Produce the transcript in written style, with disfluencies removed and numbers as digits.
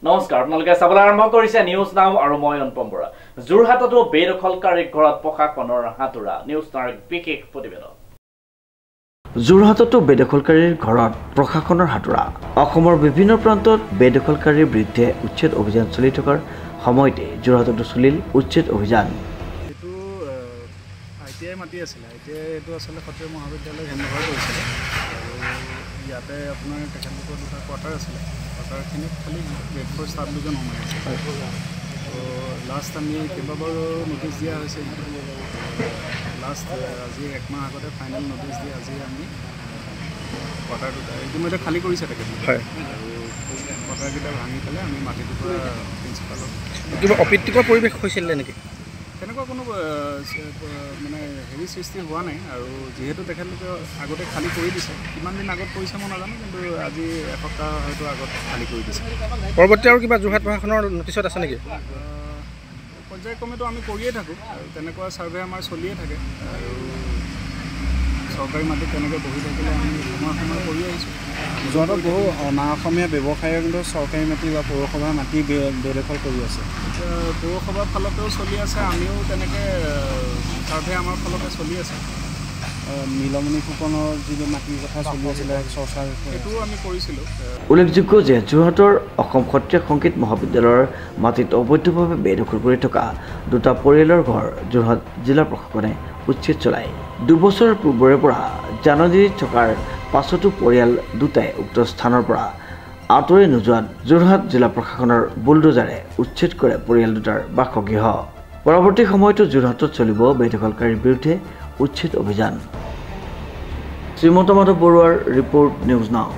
নমস্কাৰ আপোনালোকে চাবলৈ আৰম্ভ কৰিছে নিউজ নাও আৰু মই অনুপম বৰা যোৰহাটতো বেদখলকাৰীৰ ঘৰত প্ৰশাসনৰ হাতুৰা নিউজ নাওৰ বিশেষ প্ৰতিবেদন যোৰহাটতো বেদখলকাৰীৰ ঘৰত প্ৰশাসনৰ হাতুৰা অসমৰ বিভিন্ন প্ৰান্তত বেদখলকাৰীৰ বিৰুদ্ধে উচ্ছেদ অভিযান চলি থকাৰ সময়তে যোৰহাটতো চলিল উচ্ছেদ অভিযান এটো আইটিআই মাটি আছিল এটো আসলে সত্ৰীয়া মহাবিদ্যালয় হেন্দহৰ কৰিছিল ইয়াতে আপোনাৰ তেখেতলোকৰ দুটা কোৱাৰ্টাৰ আছিল কোৱাৰ্টাৰখিনিত খালি গ্ৰেড 4 ষ্টাফ দুজন সোমাই আছে তো লাষ্ট আমি কেইবাবাৰো নোটিছ দিয়া হৈছে লাষ্ট আজি একমাহ আগতে ফাইনেল নোটিছ দি আজি আমি কোৱাৰ্টাৰ দুটা ইতিমধ্যে খালী কৰিছে তেখেত হয় আৰু কোৱাৰ্টাৰকেইটা ভাঙি পেলাই আমি মাটিটোৰ পৰা প্ৰিন্সিপালক কিবা অপ্ৰীতিকৰ পৰিৱেশ হৈছিল নেকি তেনেকুৱা কোনো মানে হেৰি সৃষ্টি হোৱা নাই আৰু যেহেতু তেখেতলোকে আগতে খালী কৰি দিছে কিমান দিন আগত কৰিছে মই নাজানো কিন্তু আজি এসপ্তাহ হয়তো আগত খালী কৰি দিছে পৰৱৰ্তী আৰু কিবা যোৰহাট প্ৰশাসনৰ নটিছত আছে নেকি পৰ্যায়ক্ৰমেতো আমি কৰিয়ে থাকোঁ আৰু তেনেকুৱা ছাৰ্ভে আমাৰ চলিয়ে থাকে আৰু চৰকাৰী মাটিত তেনেকৈ বহি থাকিলে আমি সময় কৰি আহিছোঁ যোৰহাটত বহু অনা অসমীয়া ব্যৱসায়ীয়ে কিন্তু চৰকাৰী মাটি বা পৌৰসভাৰ মাটি বেদখল কৰি আছে পৌৰসভাৰ ফালতেও চলি আছে আমিও তেনেকৈ ছাৰ্ভে আমাৰ ফালতে চলি আছে নীলমণি ফুকনৰ যিবোৰ মাটিৰ কথা চলি আছিলে চৰ্চাৰ সেইটোও আমি কৰিছিলোঁ উল্লেখযোগ্য যে যোৰহাটৰ অসম সত্ৰীয়া সংগীত মহাবিদ্যালয়ৰ মাটিত অবৈধভাৱে বেদখল কৰি থকা দুটা পৰিয়ালৰ ঘৰ যোৰহাট জিলা প্ৰশাসনে উচ্ছেদ চলায় দুবছৰ পূৰ্বৰে পৰা জাননীত থকাৰ পাছতো পৰিয়াল দুটাই উক্ত স্থানৰ পৰা আঁতৰি নোযোৱাত যোৰহাট জিলা প্ৰশাসনৰ বুলডোজাৰে উচ্ছেদ কৰে পৰিয়াল দুটাৰ বাসগৃহ পৰৱৰ্তী সময়তো যোৰহাটত চলিব বেদখলকাৰীৰ বিৰুদ্ধে উচ্ছেদ অভিযান শ্ৰীমন্ত মাধৱ বৰুৱাৰ ৰিপৰ্ট নিউজ নাও